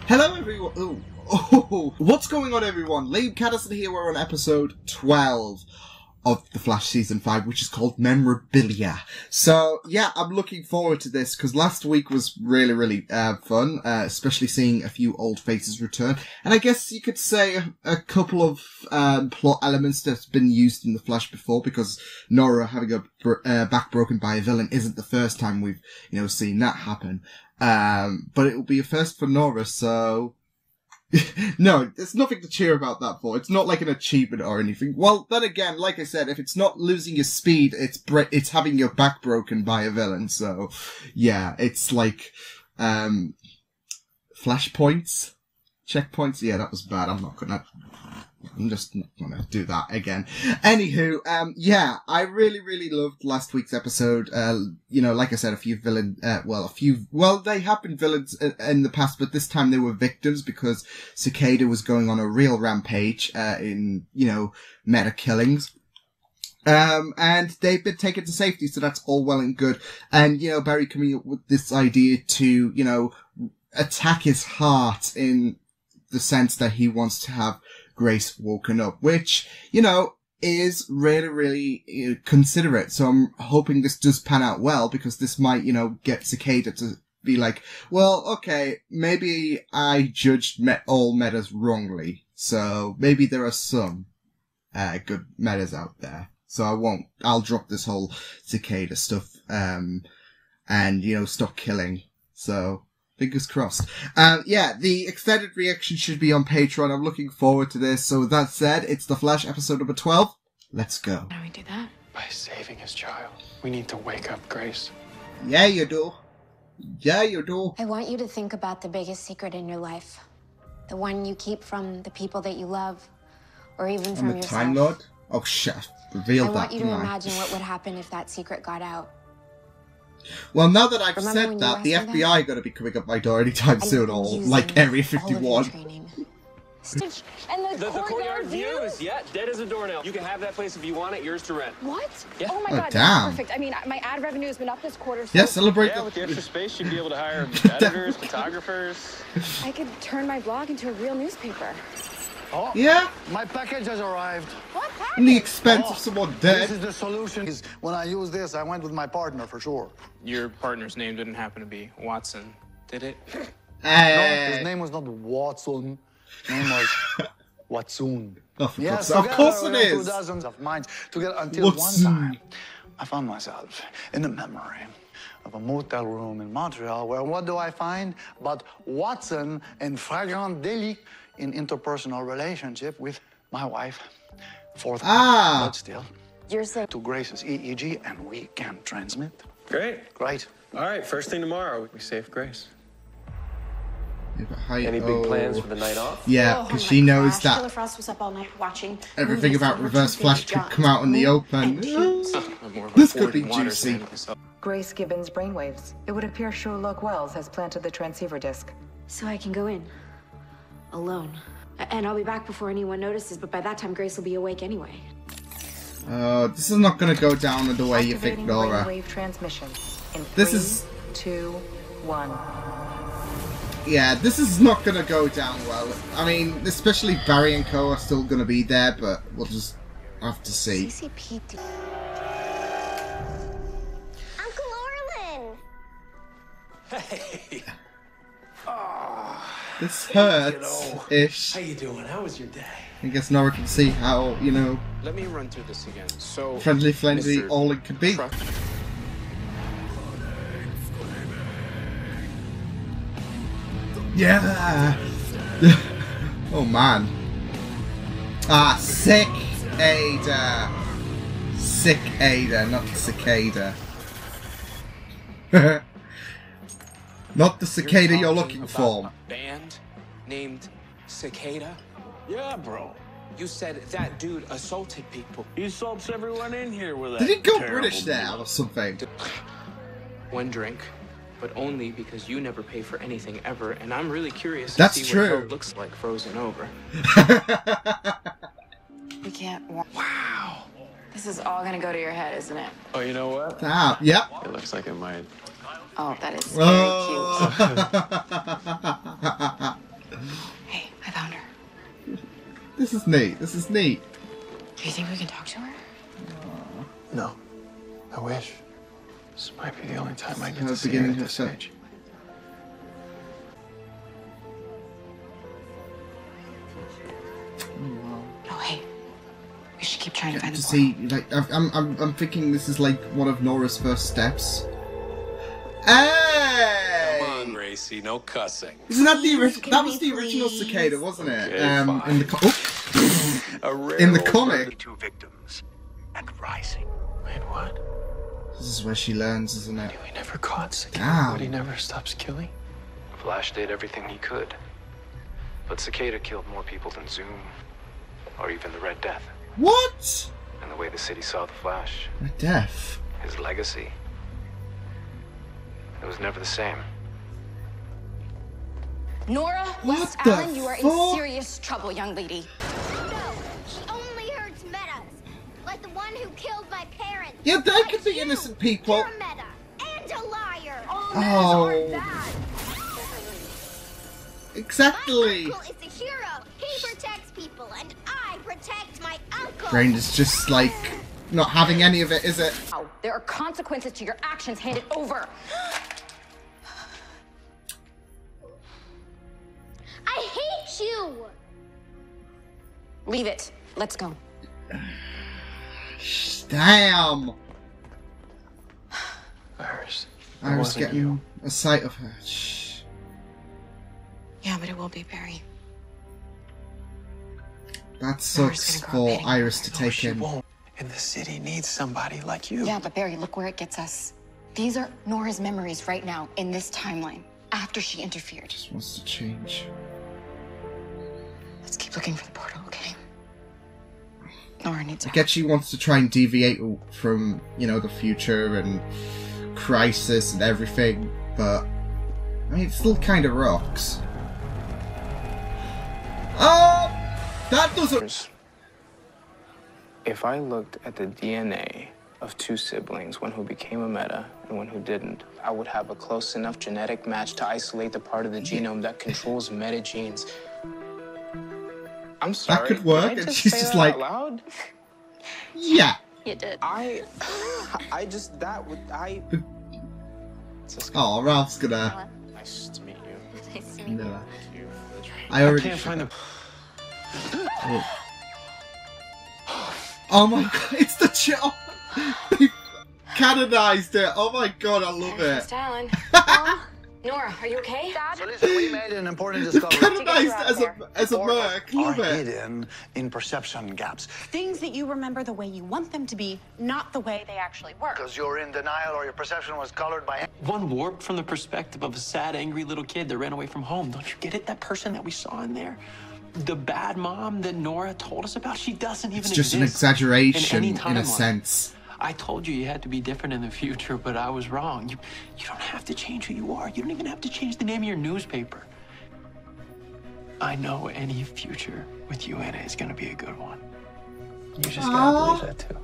Hello everyone. Oh, what's going on everyone? Liam Catterson here. We're on episode 12 of The Flash Season 5, which is called Memorabilia. So, yeah, I'm looking forward to this, because last week was really fun, especially seeing a few old faces return. And I guess you could say a couple of plot elements that's been used in The Flash before, because Nora having her back broken by a villain isn't the first time we've, seen that happen. But it will be a first for Nora, so... No, there's nothing to cheer about that for. It's not like an achievement or anything. Well, then again, like I said, if it's not losing your speed, it's having your back broken by a villain. So, yeah, it's like, flashpoints, checkpoints. Yeah, that was bad. I'm just not gonna do that again. Anywho, yeah, I really loved last week's episode. Like I said, they have been villains in the past, but this time they were victims because Cicada was going on a real rampage, in, meta killings. And they've been taken to safety, so that's all well and good. And, Barry coming up with this idea to, attack his heart in the sense that he wants to have Grace woken up, which, is really considerate. So I'm hoping this does pan out well, because this might, get Cicada to be like, well, okay, maybe I judged all metas wrongly. So maybe there are some, good metas out there. So I'll drop this whole Cicada stuff, and, stop killing. So, fingers crossed. Yeah, the extended reaction should be on Patreon. I'm looking forward to this. So with that said, it's The Flash episode number 12. Let's go. How do we do that? By saving his child. We need to wake up Grace. Yeah, you do. Yeah, you do. I want you to think about the biggest secret in your life. The one you keep from the people that you love, or even from yourself. Time Lord? Oh, shit. Revealed that. I want you to imagine what would happen if that secret got out. Well, now that I've said that, the FBI are going to be coming up my door anytime soon, or like Area 51. And the courtyard views, yeah, dead as a doornail. You can have that place if you want it, yours to rent. What? Yeah. Oh my God, damn. that's perfect. I mean, my ad revenue has been up this quarter. So Yeah, celebrate. Yeah, with the extra space, you'd be able to hire editors, photographers. I could turn my blog into a real newspaper. Oh, Yeah, my package has arrived. What in the package? expense of someone dead. This is the solution. When I use this, I went with my partner for sure. Your partner's name didn't happen to be Watson, did it? No, his name was not Watson. His name was Watson. Oh, for Yes, God's sake. Of course it together, is. dozens of minds together until Watson. one time I found myself in the memory of a motel room in Montreal where what do I find but Watson in flagrant délit in interpersonal relationship with my wife. Fourth but still You're saying to Grace's EEG, and we can transmit. Great. Great. All right, first thing tomorrow, we save Grace. Any big plans for the night off? Yeah, because she knows Killer that Frost was up all night watching. everything movies about from Reverse her Flash favorite could come out in the genres. open. And tunes. I'm more of a This could Ford be and Waters juicy. fan myself. Grace Gibbons' brainwaves. It would appear Sherlock Wells has planted the transceiver disc. so I can go in alone. And I'll be back before anyone notices, but by that time Grace will be awake anyway. This is not going to go down the way you think, Activating Nora. brainwave transmission. In This 3, is... 2, 1. Yeah, this is not going to go down well. I mean, especially Barry and Co are still going to be there, but we'll just have to see. CCP. Uncle Orlin! Hey. This hurts-ish. How you doing? How was your day? I guess Nora can see how, Let me run through this again. So, friendly, frenzy, Mr. all it could be. Truck- Yeah! Oh man. Sick Ada. Sick Ada, not cicada. Not the cicada you're looking About for. a band named Cicada? Yeah, bro. You said that dude assaulted people. He assaults everyone in here with that. Did he go terrible British there music. or something? One drink, but only because you never pay for anything ever, and I'm really curious That's to see true. what hell looks like frozen over. We can't. Wow. This is all gonna go to your head, isn't it? Oh, you know what? Yep. It looks like it might. Oh, that is very cute. Oh. Hey, I found her. This is neat. This is neat. Do you think we can talk to her? No. I wish. This might be the only time I get Her to see her beginning at her this stuff. age. No, hey. We should keep trying to find To the portal. see, like, I'm thinking this is like one of Nora's first steps. Hey! Come on, Gracie, no cussing. Isn't that the original? That was the original cicada, wasn't it? Okay, in fine. the A rare in the old comic. Two victims and rising. Wait, what? This is where she learns, isn't it? We never caught Cicada, Damn. but he never stops killing. Flash did everything he could. But Cicada killed more people than Zoom, or even the Red Death. What? And the way the city saw the Flash, My death. his legacy, it was never the same. Nora, What West the Allen, you are in fuck? serious trouble, young lady. No, she only hurts metas. Like the one who killed my parents. Yeah, they Like could be you. innocent people. You're a meta and a liar. All Oh. metas are bad. Exactly. My uncle is a hero. He protects people, and I protect my uncle. Brain is just like not having any of it, is it? There are consequences to your actions. Hand it over. I hate you. Leave it. Let's go. Damn. Iris. I was wasn't getting you. a sight of her. Shh. Yeah, but it will be Barry. That Nora's sucks gonna grow for pain. Iris to No, take she in. won't. And the city needs somebody like you. Yeah, but Barry, look where it gets us. These are Nora's memories right now in this timeline after she interfered. Just wants to change. Let's keep looking for the portal, okay? Nora needs I her. get she wants to try and deviate from, you know, the future and crisis and everything, but I mean, it still kind of rocks. That doesn't. If I looked at the DNA of two siblings, one who became a meta and one who didn't, I would have a close enough genetic match to isolate the part of the genome that controls meta genes. I'm sorry. could work, did I and she's say just that like- out loud? Yeah. You did. I just that would I. Oh, Ralph's gonna. Nice to meet you. Nice to meet you. No. Thank you for the drink. I already. can't find the. Oh my god, it's the chill. They canonized it. Oh my god, I love it. West Allen. Nora, are you okay? So listen, we made an important They discovery. canonized it as a merc. Are Love it. hidden in perception gaps. Things that you remember the way you want them to be, not the way they actually were. Because you're in denial or your perception was colored by... One warped from the perspective of a sad, angry little kid that ran away from home. Don't you get it? That person that we saw in there? The bad mom that Nora told us about, she doesn't even It's just an exist exaggeration any in a timeline. sense. I told you you had to be different in the future, but I was wrong. You don't have to change who you are. You don't even have to change the name of your newspaper. I know any future with you in it is going to be a good one. You just gotta believe that too.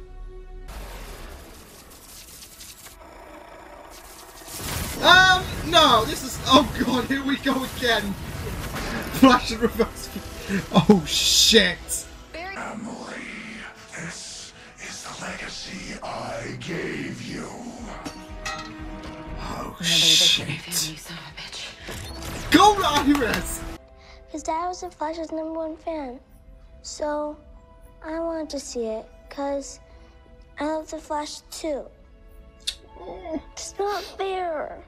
No, this is. Oh god, here we go again. Flash and reverse. Oh shit. Emily, this is the legacy I gave you. Oh shit. Go, Iris! His dad was the Flash's #1 fan. So, I wanted to see it, because I love the Flash too. It's not fair.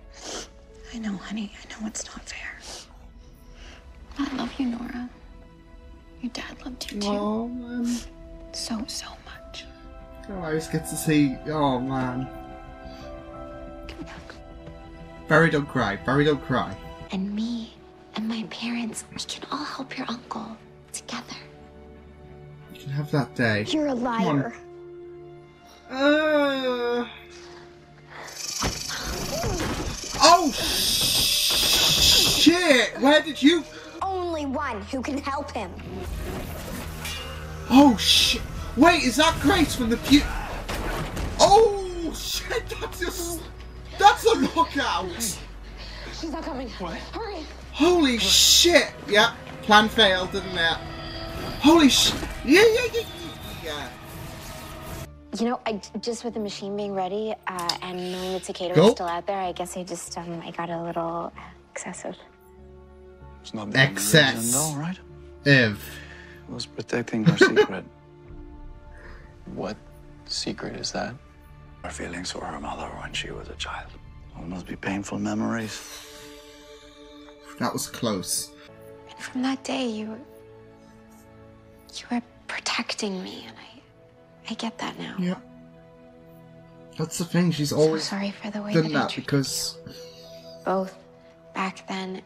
I know, honey. I know it's not fair. I love you, Nora. Your dad loved you too. Oh man. So much. Oh, Iris gets to see. Oh man. Barry, don't cry. Barry, don't cry. And me and my parents, we can all help your uncle together. You can have that day. You're a liar. Oh shit! Where did you? Only one who can help him. Oh shit! Wait, is that Grace from the Pew? Oh shit! That's a knockout. She's not coming. What? Hurry. Holy shit! Yeah, plan failed, didn't it? Holy shit! Yeah. You know, I just with the machine being ready and knowing that Cicada Go. was still out there, I guess I just I got a little excessive. It's not Excess. though, right? Ev. It was protecting her secret. What secret is that? Her feelings for her mother when she was a child. All must be painful memories. That was close. And from that day, you were protecting me, and I get that now. Yeah. That's the thing, she's I'm always so sorry for the way done that I that treated because... both back then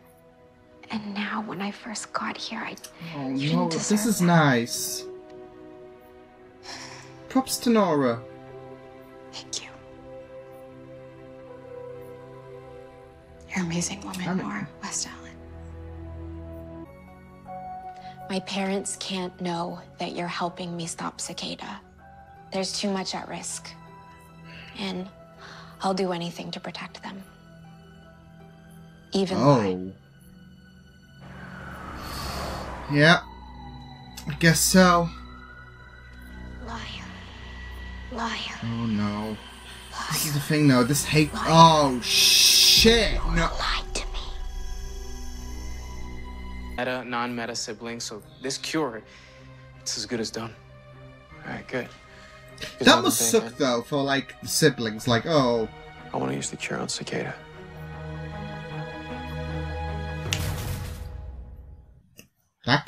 and now. When I first got here, Oh you no, didn't this deserve is that. nice. Props to Nora. Thank you. You're an amazing woman, Nora West Allen. My parents can't know that you're helping me stop Cicada. There's too much at risk. And I'll do anything to protect them. Even lie. Yeah. I guess so. Liar. Oh no. This is the thing though, this hate... Oh shit! No. Meta, non-meta siblings, so this cure, it's as good as done. Alright, good. That must suck though for like the siblings, like, oh. I want to use the cure on Cicada. That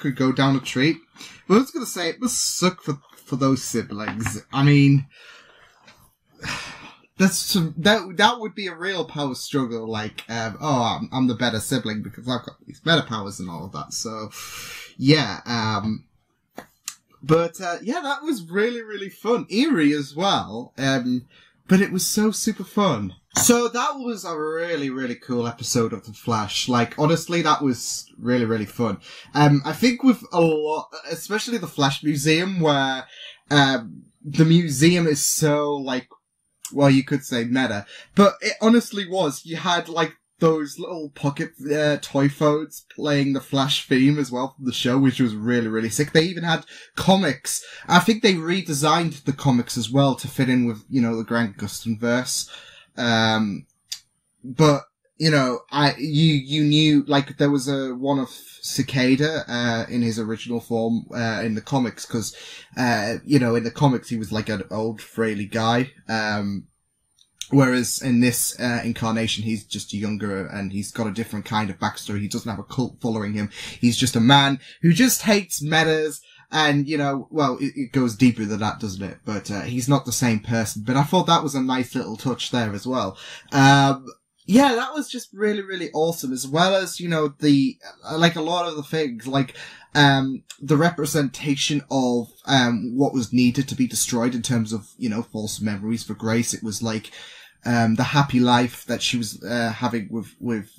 could go down a treat. But I was gonna say, it must suck for those siblings. I mean, that would be a real power struggle. Like, I'm the better sibling because I've got these better powers and all of that. So, yeah. But that was really, really fun, eerie as well. But it was so super fun. So that was a really, really cool episode of The Flash. Like, honestly, that was really, really fun. I think with a lot, especially the Flash Museum, where, the museum is so, like, well, you could say meta, but it honestly was. You had, like, those little pocket, toy phones playing the Flash theme as well from the show, which was really, really sick. They even had comics. I think they redesigned the comics as well to fit in with, the Grant Gustin verse. But, you knew, like, there was one of Cicada, in his original form, in the comics, cause, in the comics he was like an old, fraily guy, whereas in this, incarnation he's just younger and he's got a different kind of backstory. He doesn't have a cult following him. He's just a man who just hates metas. And, it goes deeper than that, doesn't it? But, he's not the same person. But I thought that was a nice little touch there as well. That was just really, really awesome. As well as, like a lot of the things, like, the representation of, what was needed to be destroyed in terms of, false memories for Grace. It was like, the happy life that she was, having with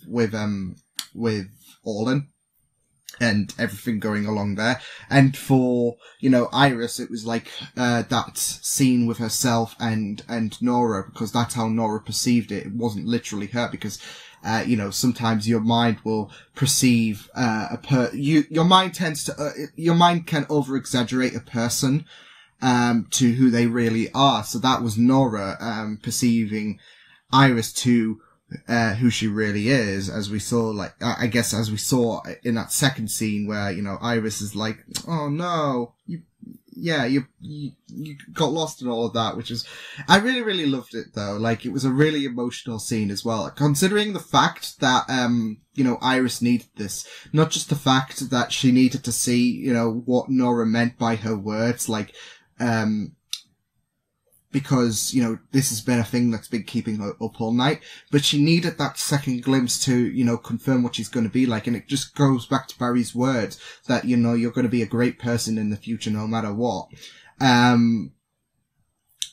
Orlin. And everything going along there. And for, Iris, it was like, that scene with herself and Nora, because that's how Nora perceived it. It wasn't literally her, because, sometimes your mind will perceive, your mind can over-exaggerate a person, to who they really are. So that was Nora, perceiving Iris to, who she really is, as we saw, like, I guess as we saw in that second scene where, Iris is like, oh no, you got lost in all of that, which is, I really, really loved it though. Like, it was a really emotional scene as well, considering the fact that, Iris needed this, not just the fact that she needed to see, what Nora meant by her words, like, because, this has been a thing that's been keeping her up all night, but she needed that second glimpse to, confirm what she's going to be like, and it just goes back to Barry's words that, you're going to be a great person in the future no matter what. And,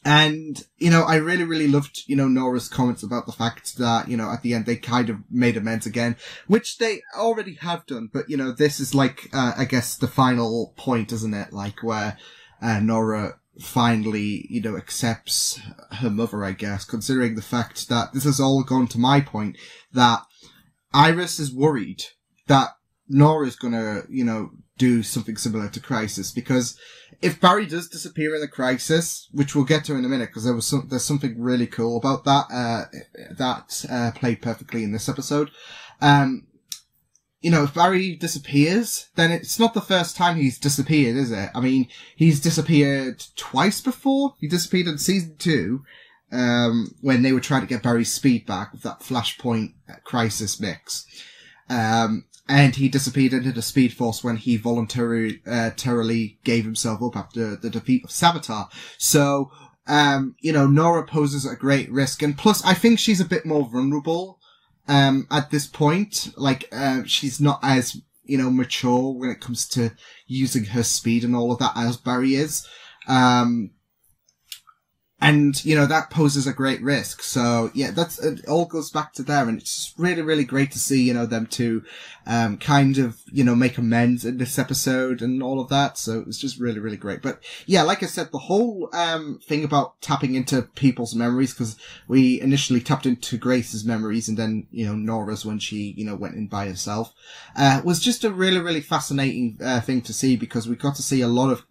I really, really loved, Nora's comments about the fact that, at the end they kind of made amends again, which they already have done, but, this is like, I guess the final point, isn't it? Like, where, Nora finally, accepts her mother, I guess, considering the fact that this has all gone to my point that Iris is worried that Nora's gonna, do something similar to Crisis, because if Barry does disappear in the Crisis, which we'll get to in a minute, because there's something really cool about that, played perfectly in this episode. If Barry disappears, then it's not the first time he's disappeared, is it? I mean, he's disappeared twice before. He disappeared in season 2, when they were trying to get Barry's speed back with that Flashpoint Crisis mix. And he disappeared into the Speed Force when he voluntarily gave himself up after the defeat of Savitar. So, Nora poses a great risk. And plus, I think she's a bit more vulnerable, at this point. Like, she's not as, mature when it comes to using her speed and all of that as Barry is. And, that poses a great risk. So, yeah, it all goes back to there. And it's really, really great to see, them two, kind of, make amends in this episode and all of that. So it's just really, really great. But yeah, like I said, the whole, thing about tapping into people's memories, because we initially tapped into Grace's memories and then, Nora's when she, went in by herself, was just a really, really fascinating, thing to see, because we got to see a lot of,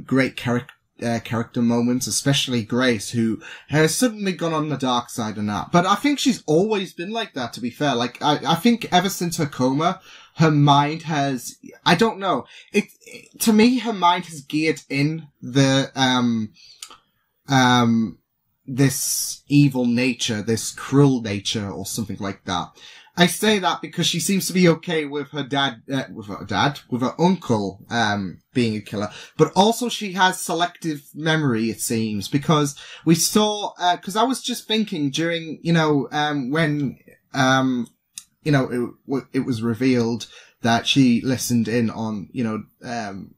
great character moments, especially Grace, who has suddenly gone on the dark side and that. But I think she's always been like that, to be fair. Like, I think ever since her coma, her mind has, I don't know, to me, her mind has geared in the, this evil nature, this cruel nature, or something like that. I say that because she seems to be okay with her with her uncle, being a killer. But also she has selective memory, it seems, because we saw, cause I was just thinking during, when, it was revealed that she listened in on,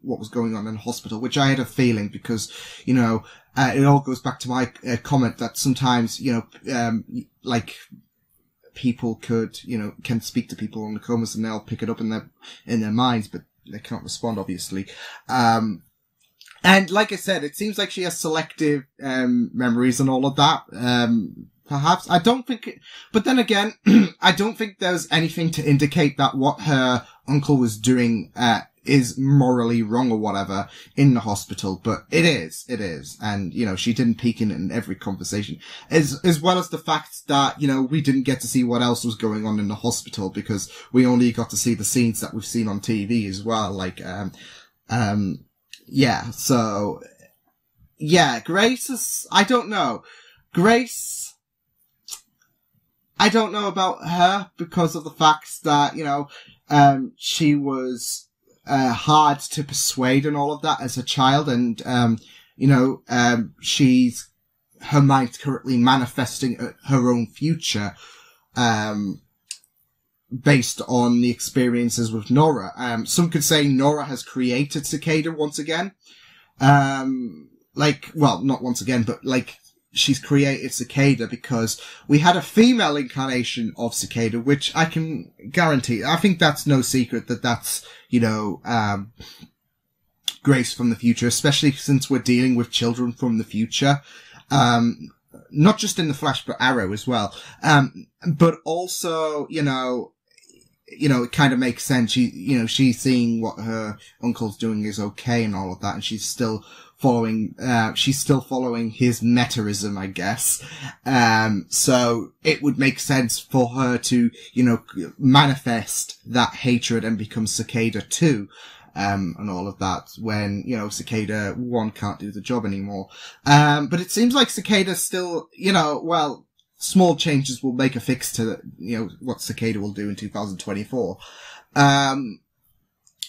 what was going on in the hospital, which I had a feeling because, it all goes back to my comment that sometimes, people could, can speak to people on the comas and they'll pick it up in their minds, but they can't respond, obviously. And like I said, it seems like she has selective, memories and all of that. Perhaps. I don't think but then again, I don't think there's anything to indicate that what her uncle was doing, is morally wrong or whatever in the hospital, but it is. And, she didn't peek in every conversation. As well as the fact that, we didn't get to see what else was going on in the hospital because we only got to see the scenes that we've seen on TV as well. Like, yeah, so, yeah, Grace is, I don't know. Grace, I don't know about her because of the fact that, she was, hard to persuade and all of that as a child. And, she's, her mind's currently manifesting her own future, based on the experiences with Nora. Some could say Nora has created Cicada once again. Well, not once again, but she's created Cicada because we had a female incarnation of Cicada, which I can guarantee. I think that's no secret that that's, Grace from the future, especially since we're dealing with children from the future. Not just in the Flash, but Arrow as well. But also, it kind of makes sense. She's seeing what her uncle's doing is okay and all of that, and she's still following his metaism, I guess. So it would make sense for her to, manifest that hatred and become Cicada 2, and all of that when, Cicada 1 can't do the job anymore. But it seems like Cicada still, small changes will make a fix to, what Cicada will do in 2024.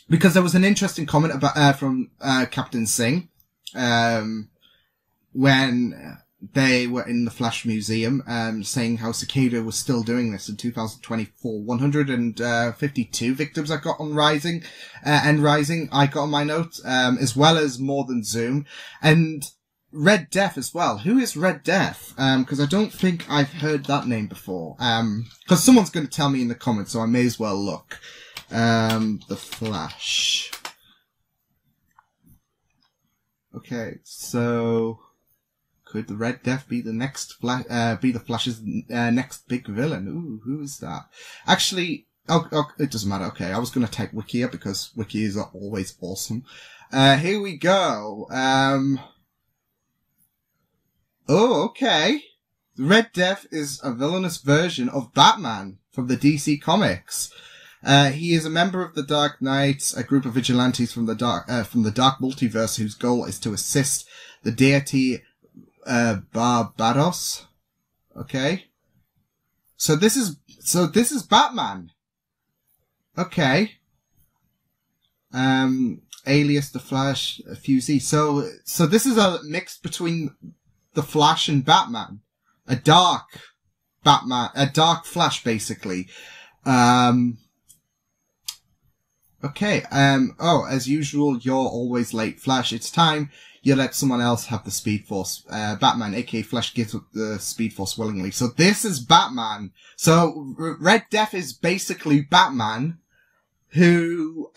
Because there was an interesting comment about, from, Captain Singh, when they were in the Flash Museum, saying how Cicada was still doing this in 2024. 152 victims I got on Rising, I got on my notes, as well as More Than Zoom, and Red Death as well. Who is Red Death? Cause I don't think I've heard that name before. Cause someone's gonna tell me in the comments, so I may as well look. The Flash. Okay, so Could the Red Death be the next be the Flash's next big villain? Ooh, who is that? Actually, it doesn't matter. Okay, I was going to type Wiki up because Wikis are always awesome. Here we go. Oh, okay. The Red Death is a villainous version of Batman from the DC Comics. He is a member of the Dark Knights, a group of vigilantes from the dark multiverse whose goal is to assist the deity Barbados. Okay. So this is Batman. Okay. Alias the Flash, Fusey. So this is a mix between the Flash and Batman. A dark Flash, basically. Okay, as usual, you're always late, Flash. It's time you let someone else have the Speed Force. Batman, aka Flash, gives up the Speed Force willingly. So this is Batman. So Red Death is basically Batman, who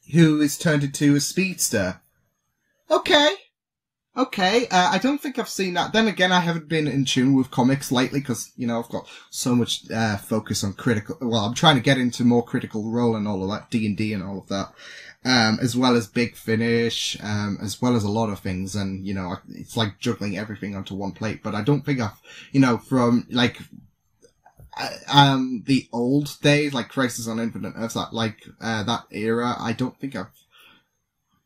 is turned into a speedster. Okay. I don't think I've seen that. Then again, I haven't been in tune with comics lately because, I've got so much focus on I'm trying to get into more Critical Role and all of that, D&D and all of that, as well as Big Finish, as well as a lot of things. And, it's like juggling everything onto one plate. But I don't think I've, from, like, the old days, like Crisis on Infinite Earths, that era, I don't think I've...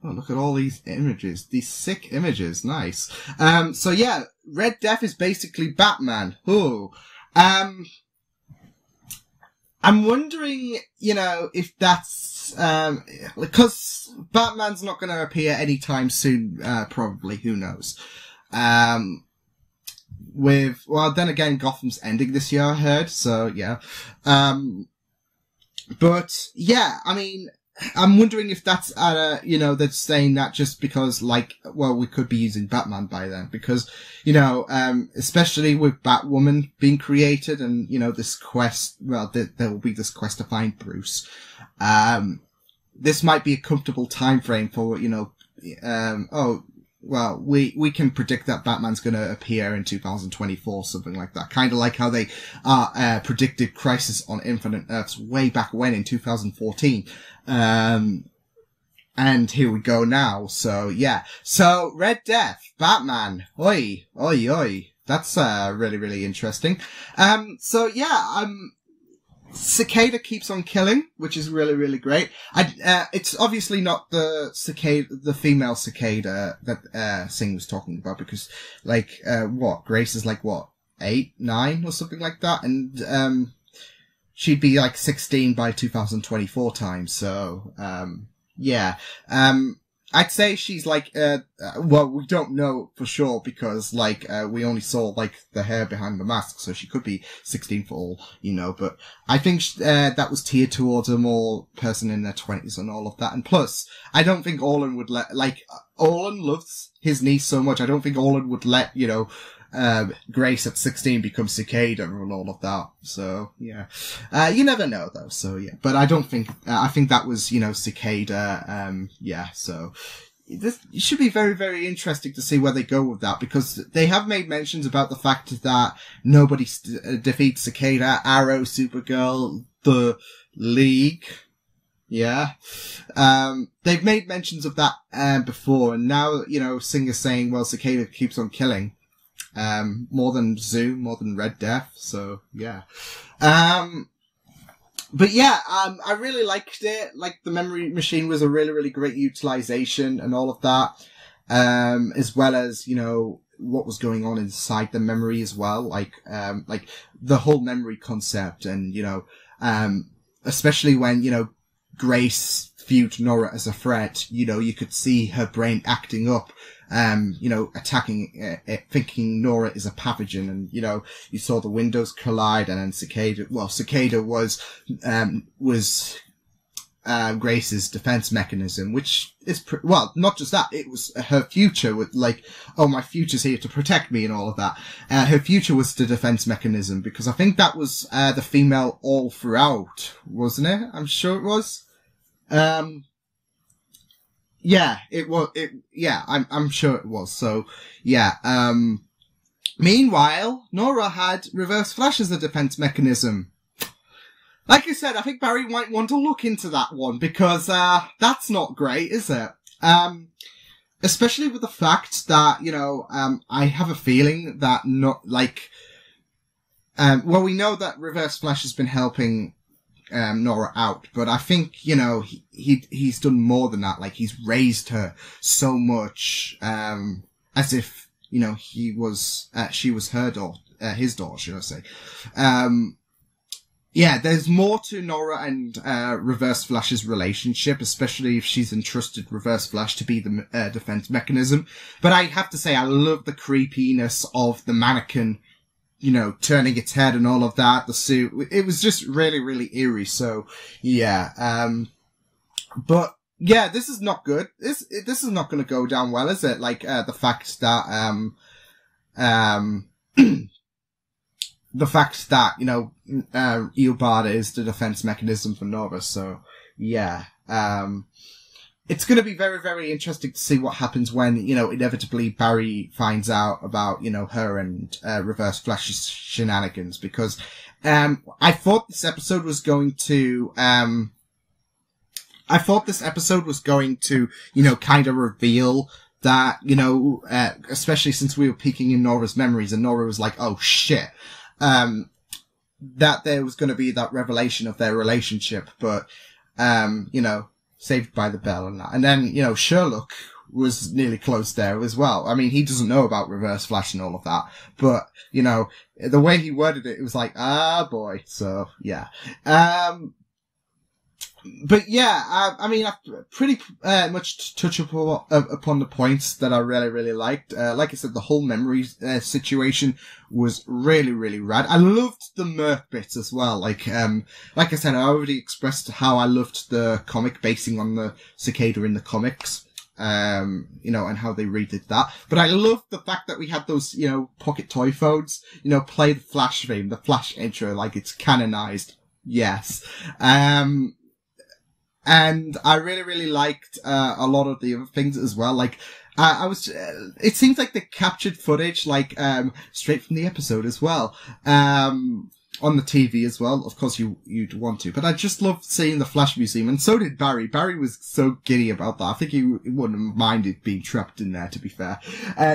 Oh, look at all these images. These sick images. Nice. So yeah, Red Death is basically Batman. Ooh. I'm wondering, if that's, because Batman's not going to appear anytime soon, probably. Who knows? Then again, Gotham's ending this year, I heard. So yeah. But yeah, I mean, I'm wondering if that's they're saying that just because, we could be using Batman by then. Because, especially with Batwoman being created and, this quest, there will be this quest to find Bruce. This might be a comfortable time frame for, we can predict that Batman's gonna appear in 2024, something like that. Kind of like how they, predicted Crisis on Infinite Earths way back when in 2014. And here we go now. So, yeah. So, Red Death, Batman. Oi. That's, really, really interesting. Cicada keeps on killing, which is really, really great. It's obviously not the female cicada that, Singh was talking about because, Grace is 8, 9 or something like that, and, she'd be 16 by 2024 time, so, yeah. I'd say she's we don't know for sure because, we only saw, the hair behind the mask, so she could be 16 for all, but I think, that was tiered towards a more person in their 20s and all of that. And plus, I don't think Orlan would Orlan loves his niece so much, I don't think Orlan would let, Grace at 16 become Cicada and all of that. So, yeah. You never know though, so yeah. But I don't think, I think that was, Cicada, yeah, so. It should be very, very interesting to see where they go with that because they have made mentions about the fact that nobody defeats Cicada, Arrow, Supergirl, the League. Yeah. They've made mentions of that, before and now, Singer's saying, well, Cicada keeps on killing. More than Zoom, more than Red Death, so, yeah. But yeah, I really liked it. The memory machine was a really, really great utilization and all of that. As well as, what was going on inside the memory as well. The whole memory concept and, especially when, Grace viewed Nora as a threat, you could see her brain acting up. Attacking it, thinking Nora is a pathogen, and you saw the windows collide, and then Cicada was Grace's defense mechanism, which is not just that, it was her future with my future's here to protect me and all of that. Her future was the defense mechanism because I think that was the female all throughout, wasn't it? I'm sure it was. Yeah, it was, I'm sure it was. So, yeah, meanwhile, Nora had reverse flash as a defense mechanism. Like I said, I think Barry might want to look into that one because, that's not great, is it? Especially with the fact that, I have a feeling that we know that reverse flash has been helping Nora out, but I think, he's done more than that. Like, he's raised her so much, as if, she was her daughter, his daughter, should I say. Yeah, there's more to Nora and, Reverse Flash's relationship, especially if she's entrusted Reverse Flash to be the, defense mechanism. But I have to say, I love the creepiness of the mannequin, turning its head and all of that, the suit. It was just really, really eerie. So, yeah, but yeah, this is not good. This is not going to go down well, is it? Like, the fact that, the fact that, Eobard is the defense mechanism for Nora. So, yeah, it's going to be very, very interesting to see what happens when, inevitably Barry finds out about, her and, Reverse Flash's shenanigans, because, I thought this episode was going to, kind of reveal that, especially since we were peeking in Nora's memories and Nora was like, oh shit, that there was going to be that revelation of their relationship, but, Saved by the Bell and that. And then, Sherlock was nearly close there as well. I mean, he doesn't know about Reverse Flash and all of that, but, the way he worded it, it was like, ah, boy. So, yeah. But yeah, I mean, I've pretty much touched upon the points that I really, really liked. Like I said, the whole memory situation was really, really rad. I loved the Merc bits as well. Like I said, I already expressed how I loved the comic basing on the cicada in the comics. And how they redid that. But I loved the fact that we had those, pocket toy phones, play the Flash theme, the Flash intro, like it's canonized. Yes. And I really, really liked, a lot of the other things as well. Like, it seems like they captured footage, like, straight from the episode as well. On the TV as well. Of course, you'd want to. But I just loved seeing the Flash Museum, and so did Barry. Barry was so giddy about that. I think he wouldn't have minded being trapped in there, to be fair.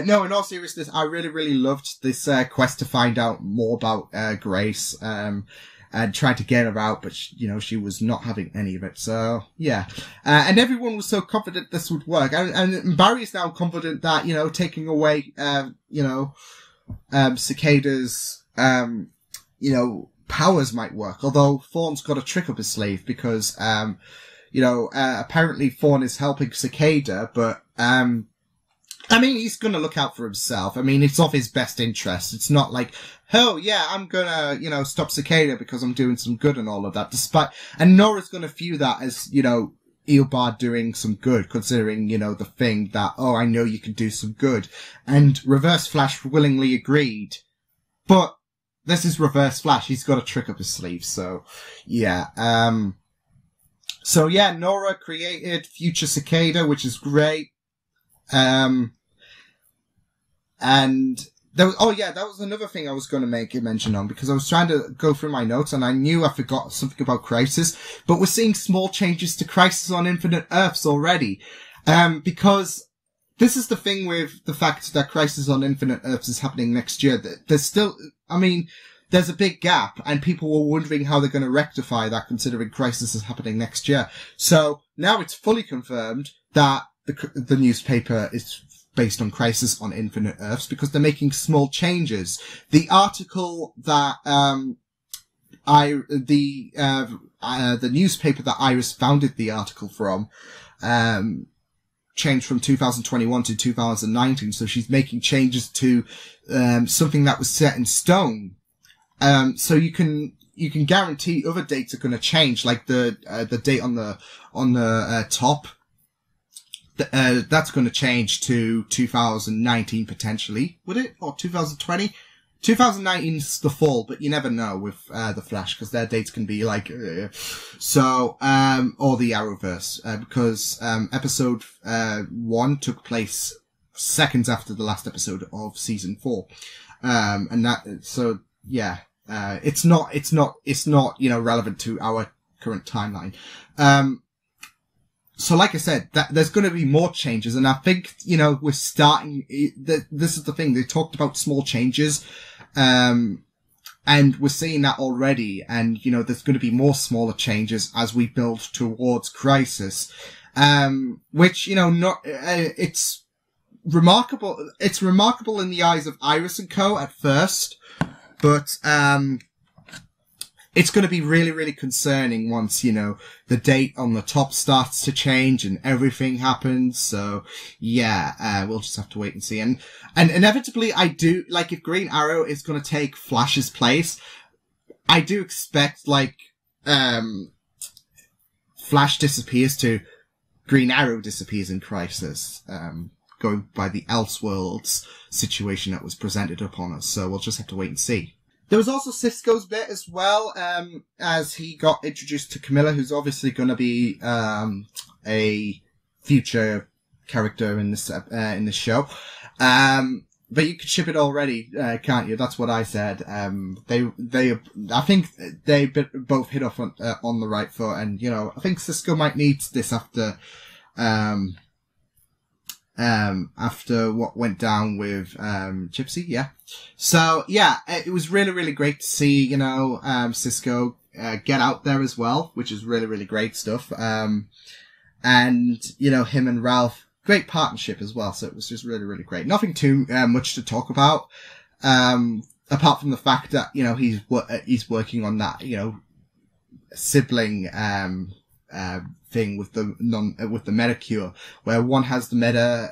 No, in all seriousness, I really, really loved this, quest to find out more about, Grace, and tried to get her out, but she was not having any of it. So, yeah. And everyone was so confident this would work. And Barry's now confident that, taking away, Cicada's, powers might work. Although Thorne's got a trick up his sleeve because, apparently Thorne is helping Cicada, but, I mean, he's gonna look out for himself. I mean, it's of his best interest. It's not like, oh yeah, I'm gonna, stop Cicada because I'm doing some good and all of that. And Nora's gonna view that as, Eobard doing some good, considering, the thing that, oh, I know you can do some good. And Reverse Flash willingly agreed. But this is Reverse Flash. He's got a trick up his sleeve. So, yeah. Nora created Future Cicada, which is great. And there was, that was another thing I was going to make a mention on, because I was trying to go through my notes and I knew I forgot something about Crisis, but we're seeing small changes to Crisis on Infinite Earths already. Because this is the thing with the fact that Crisis on Infinite Earths is happening next year. There's still, there's a big gap, and people were wondering how they're going to rectify that, considering Crisis is happening next year. So now it's fully confirmed that the newspaper is based on Crisis on Infinite Earths, because they're making small changes. The article that, the newspaper that Iris founded the article from, changed from 2021 to 2019, so she's making changes to, something that was set in stone. So you can guarantee other dates are going to change, like the date on the top. That's going to change to 2019 potentially, would it? Or 2020? 2019's the fall, but you never know with the Flash, because their dates can be like so or the Arrowverse, because episode 1 took place seconds after the last episode of season 4, and that, so yeah, it's not relevant to our current timeline. So like I said, there's going to be more changes, and I think, we're starting, this is the thing, they talked about small changes, and we're seeing that already, and, there's going to be more smaller changes as we build towards Crisis, which, it's remarkable in the eyes of Iris and Co. at first, but, it's going to be really, really concerning once, the date on the top starts to change and everything happens. So, yeah, we'll just have to wait and see. And inevitably, I do, like, if Green Arrow is going to take Flash's place, I do expect, Flash disappears to Green Arrow disappears in Crisis, going by the Elseworlds situation that was presented upon us. So we'll just have to wait and see. There was also Cisco's bit as well, as he got introduced to Camilla, who's obviously going to be a future character in this show. But you could ship it already, can't you? That's what I said. I think they both hit off on the right foot, and I think Cisco might need this after what went down with Gypsy, yeah. So yeah, it was really, really great to see, Cisco get out there as well, which is really, really great stuff. And him and Ralph, great partnership as well. So it was just really, really great. Nothing too much to talk about, apart from the fact that he's working on that sibling thing with the Metacure, where one has the meta,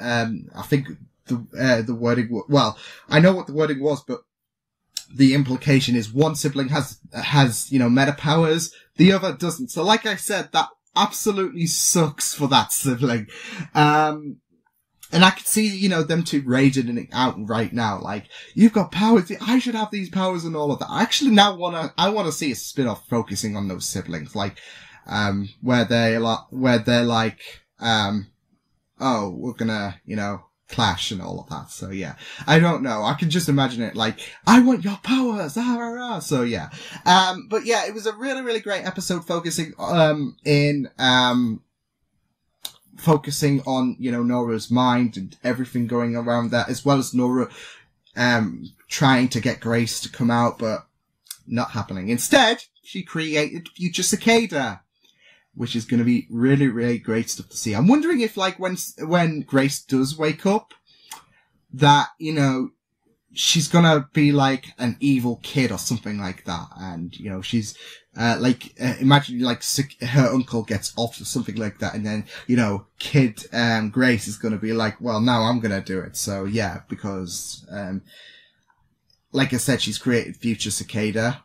I think the wording, well, I know what the wording was, but the implication is one sibling has meta powers, the other doesn't. So like I said, that absolutely sucks for that sibling. And I could see, them two raging it out right now. Like, you've got powers, I should have these powers and all of that. I actually now I want to see a spin-off focusing on those siblings, like, where they're like, oh, we're gonna, clash and all of that. So yeah, I don't know. I can just imagine it like, I want your powers. So yeah. But yeah, it was a really, really great episode focusing on, Nora's mind and everything going around that, as well as Nora, trying to get Grace to come out, but not happening. Instead, she created Future Cicada, which is going to be really, really great stuff to see. I'm wondering if, like, when Grace does wake up, that, she's going to be like an evil kid or something like that. And, she's, imagine, like, her uncle gets off or something like that. And then, kid, Grace is going to be like, well, now I'm going to do it. So, yeah, because, like I said, she's created Future Cicada.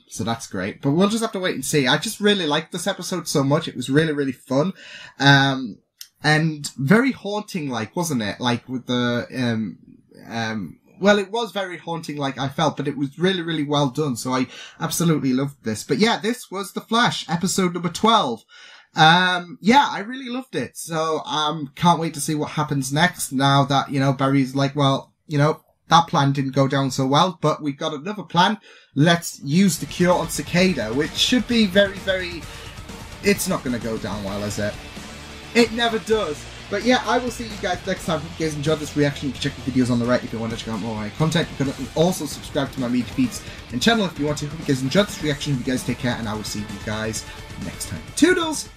So that's great, but we'll just have to wait and see. I just really liked this episode so much. It was really, really fun. And very haunting, like, wasn't it? Like with the, well, it was very haunting, like I felt, but it was really, really well done. So I absolutely loved this. But yeah, this was The Flash, episode number 12. Yeah, I really loved it. So, can't wait to see what happens next now that, Barry's like, well, that plan didn't go down so well, but we've got another plan. Let's use the cure on Cicada, which should be very, very... It's not going to go down well, is it? It never does. But yeah, I will see you guys next time. If you guys enjoyed this reaction, you can check the videos on the right if you want to check out more of my content. You can also subscribe to my Media Beats and channel if you want to. If you guys enjoyed this reaction, you guys take care, and I will see you guys next time. Toodles!